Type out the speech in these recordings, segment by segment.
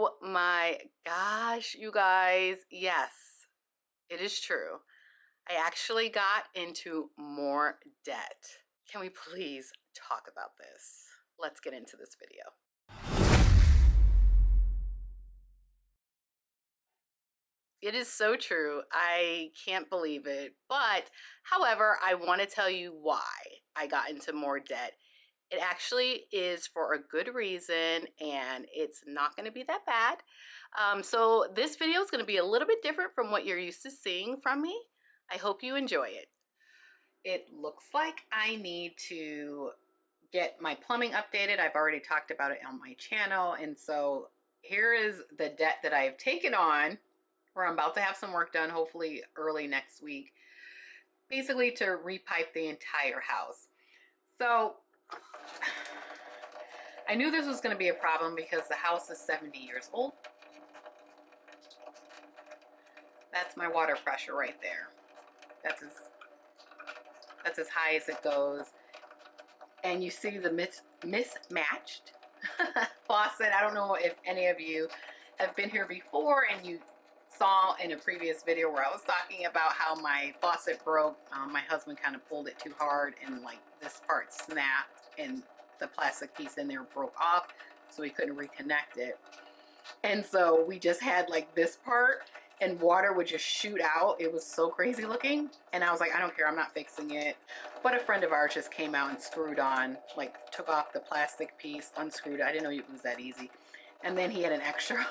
Oh my gosh, you guys. Yes, it is true. I actually got into more debt. Can we please talk about this? Let's get into this video. It is so true. I can't believe it. But, however, I want to tell you why I got into more debt. It actually is for a good reason, and it's not going to be that bad. So this video is going to be a little bit different from what you're used to seeing from me. I hope you enjoy it. It looks like I need to get my plumbing updated. I've already talked about it on my channel, and so here is the debt that I've taken on, where I'm about to have some work done, hopefully early next week, basically to repipe the entire house. So I knew this was going to be a problem because the house is 70 years old. That's my water pressure right there. That's as high as it goes. And you see the mismatched faucet. I don't know if any of you have been here before and you saw in a previous video where I was talking about how my faucet broke. My husband kind of pulled it too hard and like this part snapped and the plastic piece in there broke off, so we couldn't reconnect it. And so we just had like this part and water would just shoot out. It was so crazy looking. And I was like, I don't care, I'm not fixing it. But a friend of ours just came out and screwed on, like took off the plastic piece, unscrewed it. I didn't know it was that easy. And then he had an extra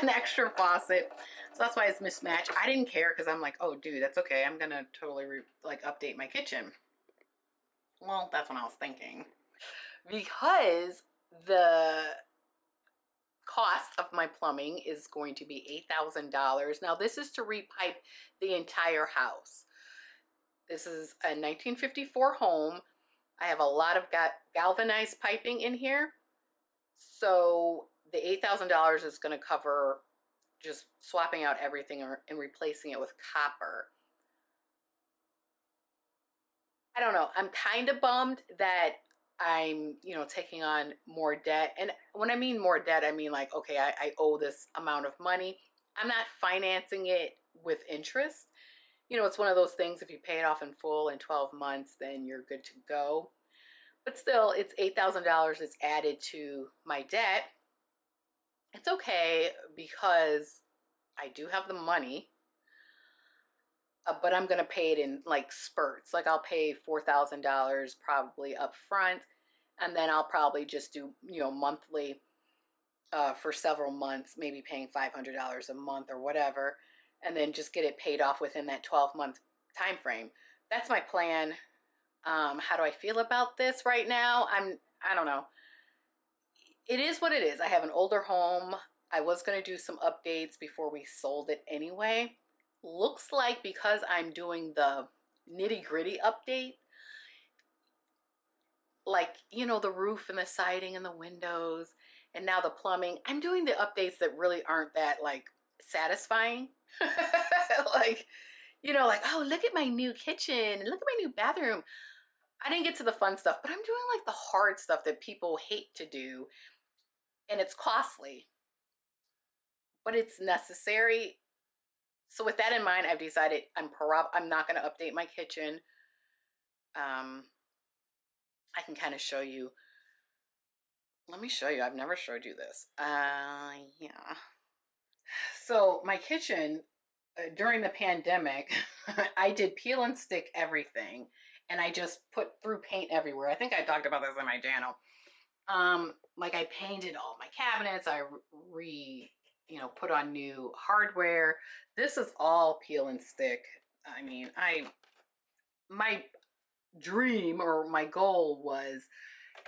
an extra faucet. So that's why it's mismatched. I didn't care because I'm like, oh dude, that's okay. I'm gonna totally like update my kitchen. Well, that's what I was thinking. Because the cost of my plumbing is going to be $8,000. Now this is to repipe the entire house. This is a 1954 home. I have a lot of galvanized piping in here. So the $8,000 is going to cover just swapping out everything and replacing it with copper. I don't know. I'm kind of bummed that I'm, taking on more debt. And when I mean more debt, I mean like, okay, I owe this amount of money. I'm not financing it with interest. It's one of those things, if you pay it off in full in 12 months, then you're good to go. But still, it's $8,000 that's added to my debt. It's okay because I do have the money. But I'm going to pay it in like spurts. Like I'll pay $4,000 probably up front, and then I'll probably just do, monthly for several months, maybe paying $500 a month or whatever, and then just get it paid off within that 12-month time frame. That's my plan. How do I feel about this right now? I don't know. It is what it is. I have an older home. I was going to do some updates before we sold it anyway. Looks like because I'm doing the nitty-gritty update, like, the roof and the siding and the windows and now the plumbing, I'm doing the updates that really aren't that like satisfying. Like, like, oh, look at my new kitchen and look at my new bathroom. I didn't get to the fun stuff, but I'm doing like the hard stuff that people hate to do, and it's costly, but it's necessary. So with that in mind, I've decided I'm not going to update my kitchen. I can kind of show you. Let me show you. I've never showed you this. Yeah. So my kitchen, during the pandemic, I did peel and stick everything, and I just threw paint everywhere. I think I talked about this on my channel. Like I painted all my cabinets. I put on new hardware. This is all peel and stick. I mean, my dream or my goal was,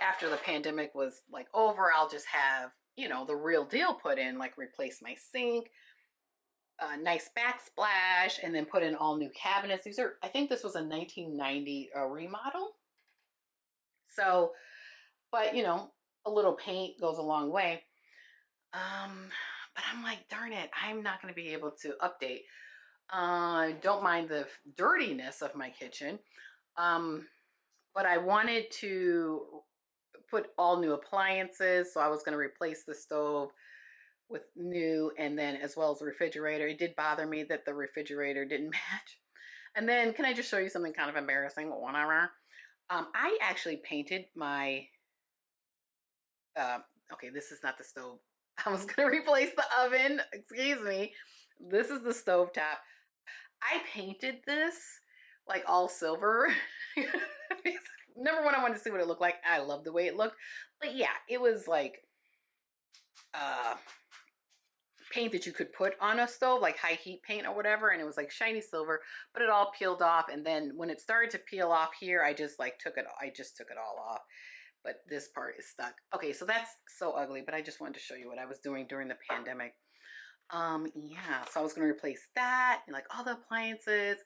after the pandemic was like over, I'll just have, the real deal put in, like replace my sink, a nice backsplash, and then put in all new cabinets. I think this was a 1990 remodel. So, but a little paint goes a long way. But I'm like, darn it, I'm not going to be able to update. Don't mind the dirtiness of my kitchen. But I wanted to put all new appliances. So I was going to replace the stove with and then as well as the refrigerator. It did bother me that the refrigerator didn't match. And then, can I just show you something kind of embarrassing? Whatever. I actually painted my. Okay, this is not the stove. I was gonna replace the oven. Excuse me. This is the stove top. I painted this like all silver. Number one, I wanted to see what it looked like. I love the way it looked. But yeah, it was like uh paint that you could put on a stove, like high heat paint or whatever, and it was like shiny silver, but it all peeled off. And then when it started to peel off here, I just took it all off. But this part is stuck. Okay, so that's so ugly, but I just wanted to show you what I was doing during the pandemic. Yeah, so I was gonna replace that and like all the appliances.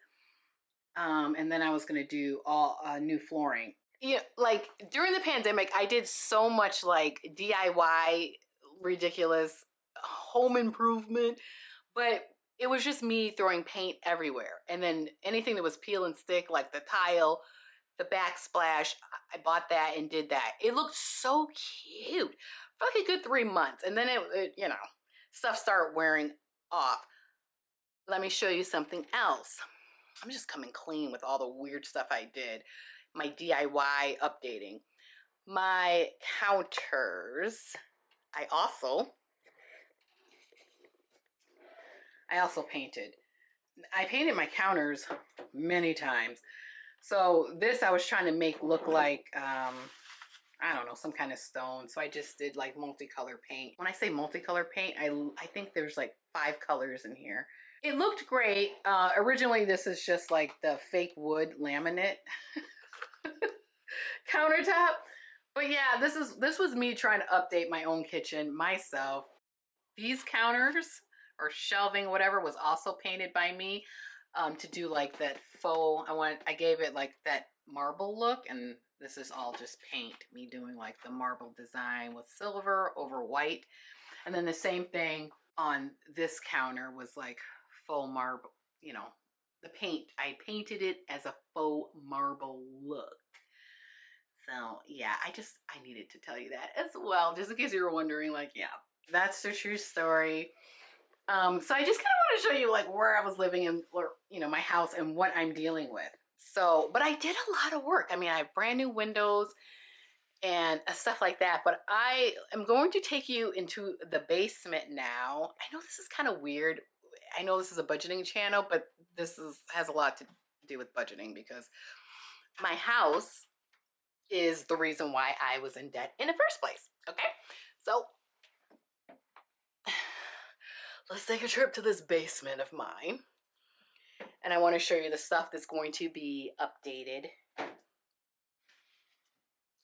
And then I was gonna do all new flooring. Yeah, like during the pandemic, I did so much like DIY, ridiculous home improvement, but it was just me throwing paint everywhere. And then anything that was peel and stick, like the tile, the backsplash, I bought that and did that. It looked so cute for like a good 3 months. And then stuff started wearing off. Let me show you something else. I'm just coming clean with all the weird stuff I did. My DIY updating. My counters. I also painted. I painted my counters many times. So this I was trying to make look like, I don't know, some kind of stone. So I just did like multicolor paint. When I say multicolor paint, I think there's like 5 colors in here. It looked great. Originally, this is just like the fake wood laminate countertop. But yeah, this was me trying to update my own kitchen myself. These counters or shelving, whatever, was also painted by me to do like that faux. I gave it like that marble look, and this is all just paint. Me doing like the marble design with silver over white, and then the same thing on this counter was like faux marble. The paint. I painted it as a faux marble look. So yeah, I needed to tell you that as well, just in case you were wondering. Like, yeah, that's the true story. So I just kind of want to show you like where I was living in, or my house and what I'm dealing with. So, but I did a lot of work. I mean, I have brand new windows and stuff like that. But I am going to take you into the basement now. I know this is kind of weird. I know this is a budgeting channel, but has a lot to do with budgeting because my house is the reason why I was in debt in the first place. Okay, so let's take a trip to this basement of mine. And I want to show you the stuff that's going to be updated.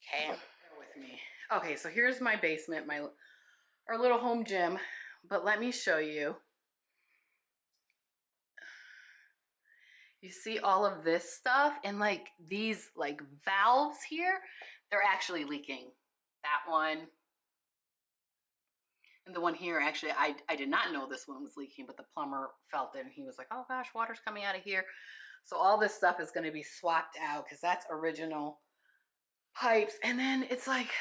Okay, bear with me. Okay, so here's my basement, our little home gym. But let me show you. You see all of this stuff, and like these like valves here, they're actually leaking. That one. And the one here, actually, I did not know this one was leaking, but the plumber felt it and he was like, oh gosh, water's coming out of here. So all this stuff is going to be swapped out because that's original pipes. And then it's like,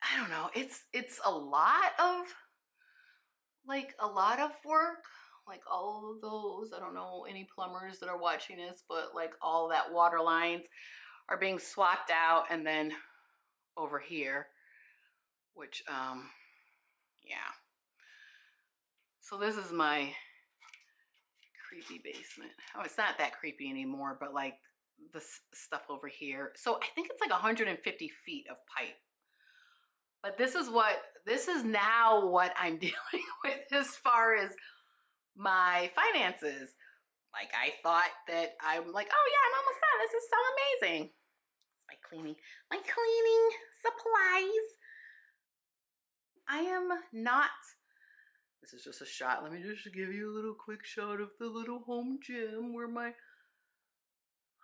I don't know, it's a lot of work. Like all of those, I don't know any plumbers that are watching this, but like all that water lines are being swapped out. And then over here, which, yeah. So this is my creepy basement. Oh, it's not that creepy anymore, but like the stuff over here. So I think it's like 150 feet of pipe. But this is now what I'm dealing with as far as my finances. Like I thought that I'm like, oh yeah, I'm almost done. This is so amazing. My cleaning supplies. I am not. This is just a shot. Let me just give you a little quick shot of the little home gym where my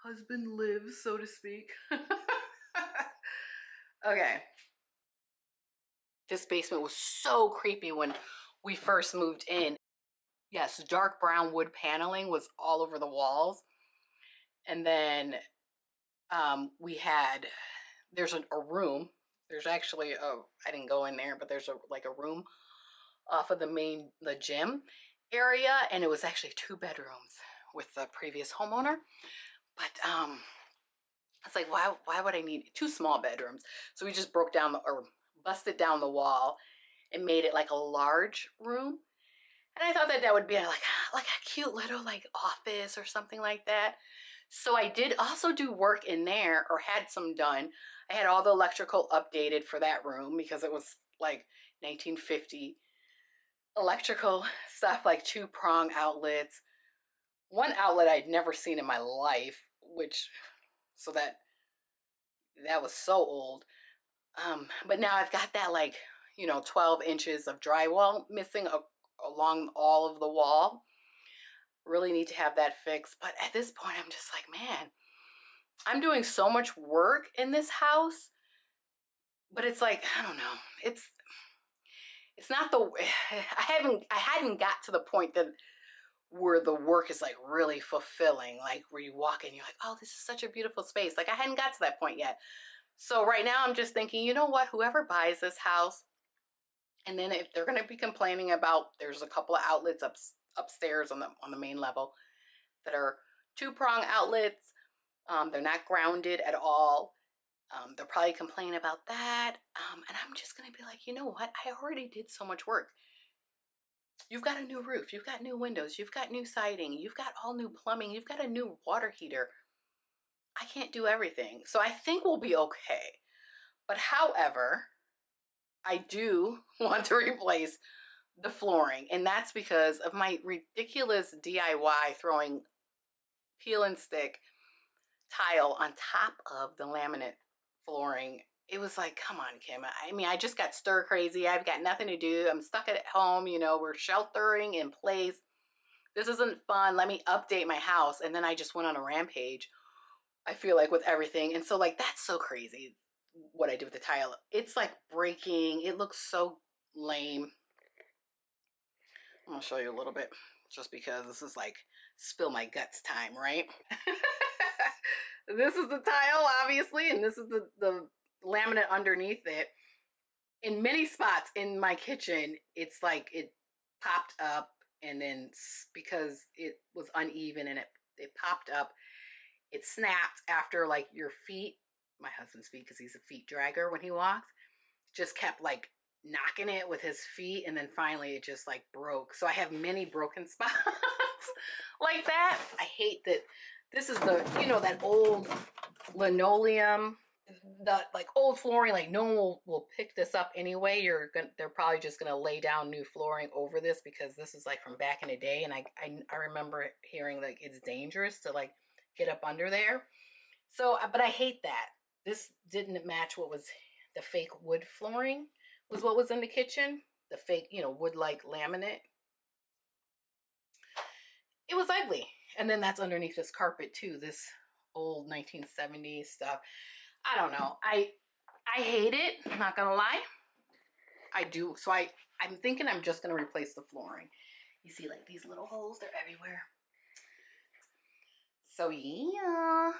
husband lives, so to speak. Okay. This basement was so creepy when we first moved in. Yes, dark brown wood paneling was all over the walls. And then there's a room. There's actually I didn't go in there, but there's a room off of the gym area, and it was actually 2 bedrooms with the previous homeowner. But it's like, why would I need 2 small bedrooms? So we just broke down or busted down the wall and made it like a large room. And I thought that that would be like a cute little like office or something like that. So I did also do work in there, or had some done. I had all the electrical updated for that room because it was like 1950 electrical stuff, like 2-prong outlets. One outlet I'd never seen in my life, which, so that was so old. But now I've got that, like, 12 inches of drywall missing along all of the wall. Really need to have that fixed. But at this point, I'm just like, man, I'm doing so much work in this house, but it's like, I don't know. It's not the I hadn't got to the point that where the work is like really fulfilling, like where you walk in, you're like, oh, this is such a beautiful space. Like I hadn't got to that point yet. So right now I'm just thinking, you know what, whoever buys this house, and then if they're going to be complaining about, there's a couple of outlets upstairs on the main level that are 2-prong outlets. They're not grounded at all. They'll probably complain about that. And I'm just going to be like, you know what? I already did so much work. You've got a new roof. You've got new windows. You've got new siding. You've got all new plumbing. You've got a new water heater. I can't do everything. So I think we'll be okay. But however, I do want to replace the flooring. And that's because of my ridiculous DIY throwing peel and stick tile on top of the laminate flooring. It was like, come on, Kim. I mean, I just got stir crazy. I've got nothing to do. I'm stuck at home. We're sheltering in place. This isn't fun. Let me update my house. And then I just went on a rampage, I feel like, with everything. And so, like, that's so crazy what I did with the tile. It's like breaking. It looks so lame. I'm going to show you a little bit just because this is like spill my guts time, right? This is the tile, obviously, and this is the laminate underneath it. In many spots in my kitchen, it's like it popped up, and then because it was uneven and it popped up, it snapped after, like, your feet, my husband's feet, because he's a feet dragger when he walks, just kept like knocking it with his feet, and then finally it just like broke. So I have many broken spots like that. I hate that. This is that old linoleum, the like old flooring. Like no one will pick this up anyway. They're probably just gonna lay down new flooring over this because this is like from back in the day, and I remember hearing like it's dangerous to like get up under there. So, but I hate that. This didn't match what was the fake wood flooring was what was in the kitchen. The fake, wood like laminate. It was ugly. And then that's underneath this carpet too, this old 1970s stuff. I don't know. I hate it, I'm not gonna lie. I do. So I'm thinking I'm just gonna replace the flooring. You see like these little holes, they're everywhere. So yeah.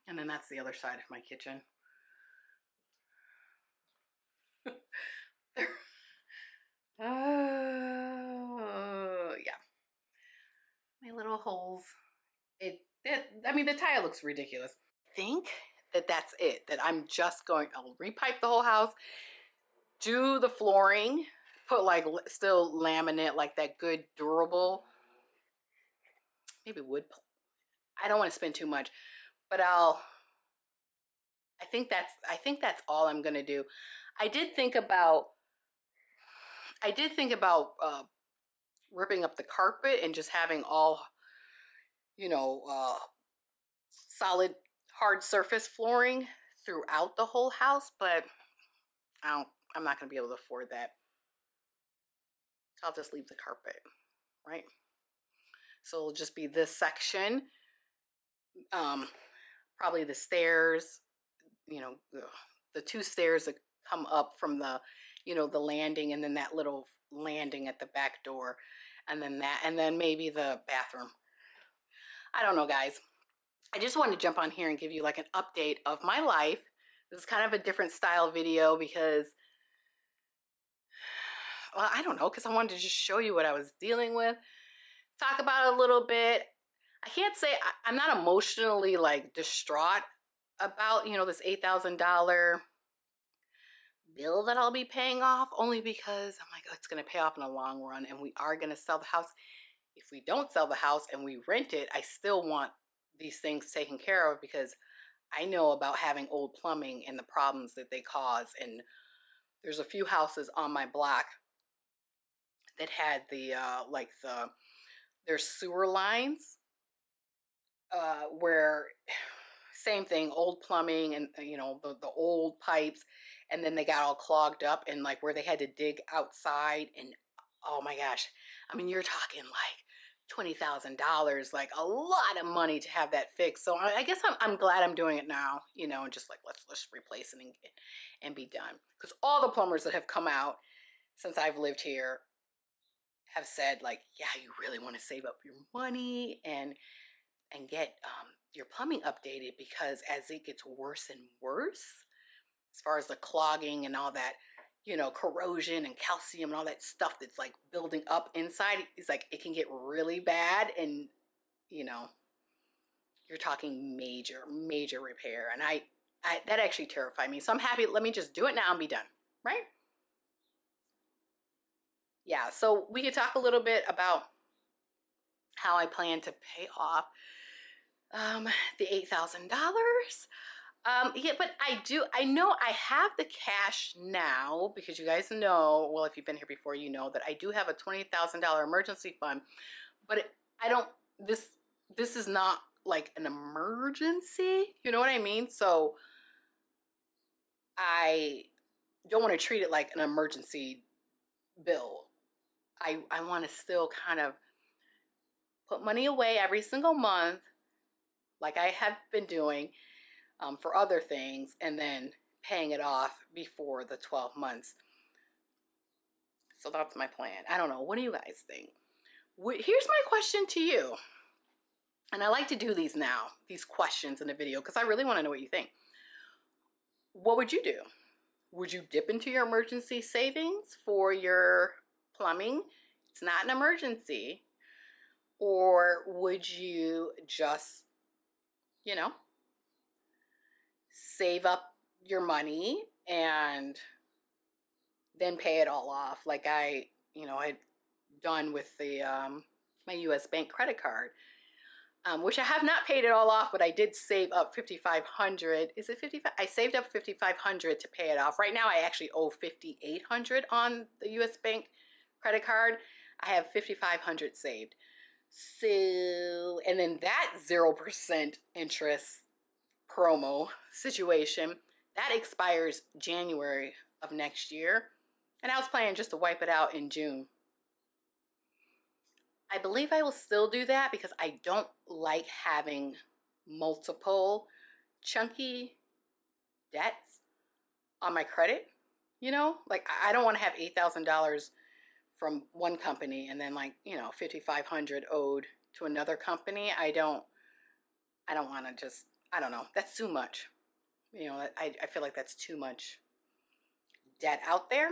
And then that's the other side of my kitchen. Yeah. My little holes. I mean, the tile looks ridiculous. I think that's it. That I'll repipe the whole house, do the flooring, put like still laminate, like that good durable, maybe wood. I don't want to spend too much, but I think that's all I'm gonna do. I did think about ripping up the carpet and just having all, solid hard surface flooring throughout the whole house, but I'm not going to be able to afford that. I'll just leave the carpet, right? So it'll just be this section, probably the stairs, the 2 stairs that come up from the landing, and then that little landing at the back door, and then maybe the bathroom. I don't know, guys. I just wanted to jump on here and give you like an update of my life. This is kind of a different style video because well, I don't know, because I wanted to just show you what I was dealing with, talk about it a little bit. I can't say I'm not emotionally like distraught about, you know, this $8,000 bill that I'll be paying off, only because I'm like, oh, it's going to pay off in the long run and we are going to sell the house. If we don't sell the house and we rent it, I still want these things taken care of, because I know about having old plumbing and the problems that they cause. And there's a few houses on my block that had the there's sewer lines where same thing, old plumbing, and you know, the old pipes, and then they got all clogged up, and like where they had to dig outside. And oh my gosh, I mean, you're talking like $20,000, like a lot of money to have that fixed. So I guess I'm glad I'm doing it now, you know, and just like let's replace it and be done. Because all the plumbers that have come out since I've lived here have said like, yeah, you really want to save up your money and get your plumbing updated, because as it gets worse and worse, as far as the clogging and all that, you know, corrosion and calcium and all that stuff that's like building up inside, it's like it can get really bad. And you know, you're talking major repair. And I that actually terrified me. So I'm happy, let me just do it now and be done, right? Yeah, so we could talk a little bit about how I plan to pay off the $8,000. Yeah, but I know I have the cash now, because you guys know, well, if you've been here before, you know that I do have a $20,000 emergency fund, but I don't, this is not like an emergency, you know what I mean? So I don't want to treat it like an emergency bill. I want to still kind of put money away every single month, like I have been doing, for other things, and then paying it off before the 12 months. So that's my plan. I don't know. What do you guys think? Here's my question to you. And I like to do these now, these questions in the video, because I really want to know what you think. What would you do? Would you dip into your emergency savings for your plumbing? It's not an emergency. Or would you just, you know, save up your money and then pay it all off, like I, you know, I'd done with the my U.S. Bank credit card, which I have not paid it all off, but I did save up 5,500. Is it 55? I saved up 5,500 to pay it off. Right now, I actually owe 5,800 on the U.S. Bank credit card. I have 5,500 saved. So, and then that 0% interest promo situation, that expires January of next year. And I was planning just to wipe it out in June. I believe I will still do that, because I don't like having multiple chunky debts on my credit. You know, like I don't want to have $8,000 from one company and then, like, you know, 5,500 owed to another company. I don't want to just, I don't know. That's too much. You know, I feel like that's too much debt out there.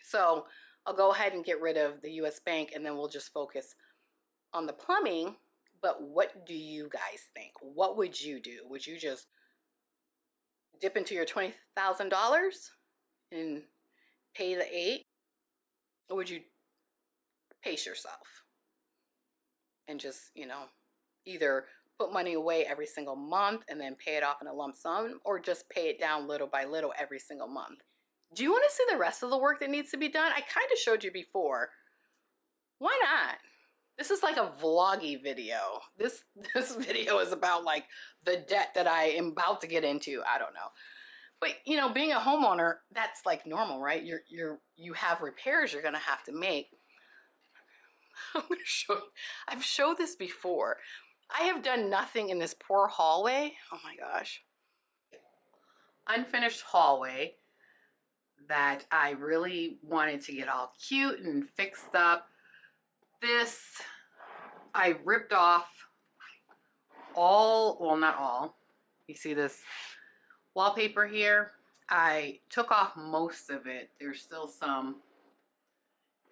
So I'll go ahead and get rid of the US Bank, and then we'll just focus on the plumbing. But what do you guys think? What would you do? Would you just dip into your $20,000 and pay the 8? Or would you pace yourself and just, you know, either put money away every single month and then pay it off in a lump sum, or just pay it down little by little every single month? Do you want to see the rest of the work that needs to be done? I kind of showed you before. Why not? This is like a vloggy video. This video is about like the debt that I am about to get into. I don't know. But you know, being a homeowner, that's like normal, right? You have repairs you're gonna have to make. I'm gonna show you. I've showed this before. I have done nothing in this poor hallway. Oh my gosh. Unfinished hallway that I really wanted to get all cute and fixed up. This, I ripped off all, well, not all. You see this wallpaper here? I took off most of it. There's still some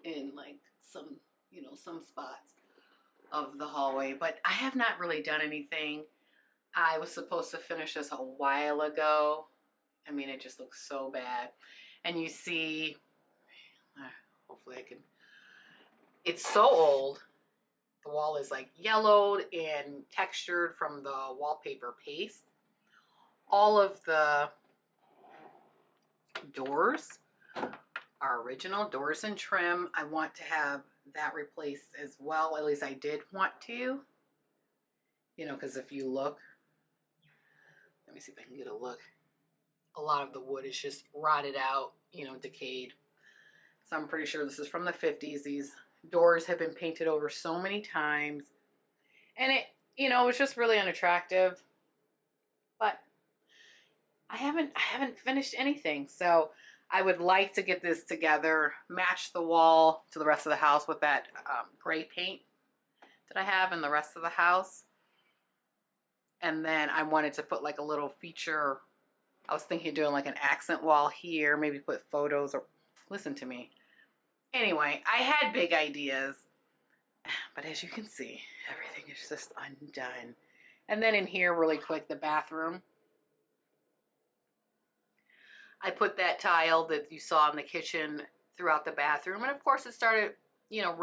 in like some, you know, some spots of the hallway, but I have not really done anything. I was supposed to finish this a while ago. I mean, it just looks so bad. And you see, hopefully I can, it's so old. The wall is like yellowed and textured from the wallpaper paste. All of the doors are original, doors and trim. I want to have that replaced as well. At least I did want to. You know, because if you look, let me see if I can get a look. A lot of the wood is just rotted out, you know, decayed. So I'm pretty sure this is from the 50s. These doors have been painted over so many times. And it, you know, it's just really unattractive. But I haven't finished anything. So I would like to get this together, match the wall to the rest of the house with that gray paint that I have in the rest of the house. And then I wanted to put like a little feature. I was thinking of doing like an accent wall here, maybe put photos or listen to me. Anyway, I had big ideas, but as you can see, everything is just undone. And then in here, really quick, the bathroom. I put that tile that you saw in the kitchen throughout the bathroom. And of course it started, you know,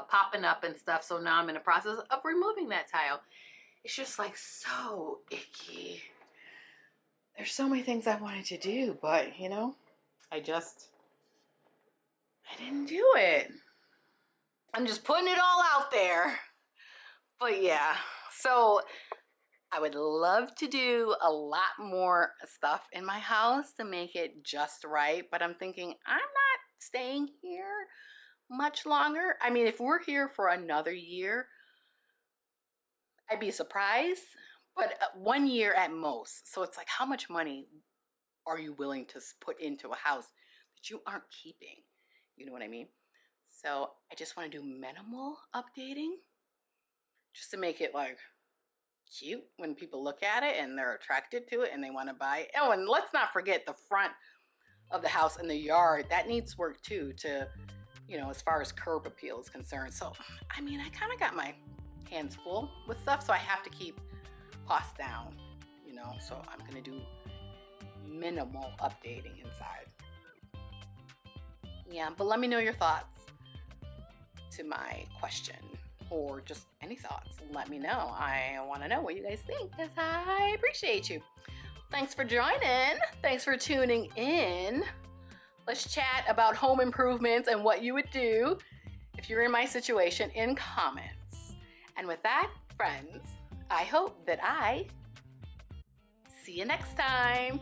popping up and stuff. So now I'm in the process of removing that tile. It's just like so icky. There's so many things I wanted to do, but you know, I didn't do it. I'm just putting it all out there. But yeah, so I would love to do a lot more stuff in my house to make it just right. But I'm thinking I'm not staying here much longer. I mean, if we're here for another year, I'd be surprised, but 1 year at most. So it's like, how much money are you willing to put into a house that you aren't keeping? You know what I mean? So I just want to do minimal updating just to make it like cute when people look at it and they're attracted to it and they want to buy it. Oh, and let's not forget the front of the house and the yard. That needs work too, to, you know, as far as curb appeal is concerned. So, I mean, I kind of got my hands full with stuff, so I have to keep costs down, you know, so I'm gonna do minimal updating inside. Yeah, but let me know your thoughts to my question, or just any thoughts. Let me know. I want to know what you guys think, because I appreciate you. Thanks for joining. Thanks for tuning in. Let's chat about home improvements and what you would do if you're in my situation in comments. And with that, friends, I hope that I see you next time.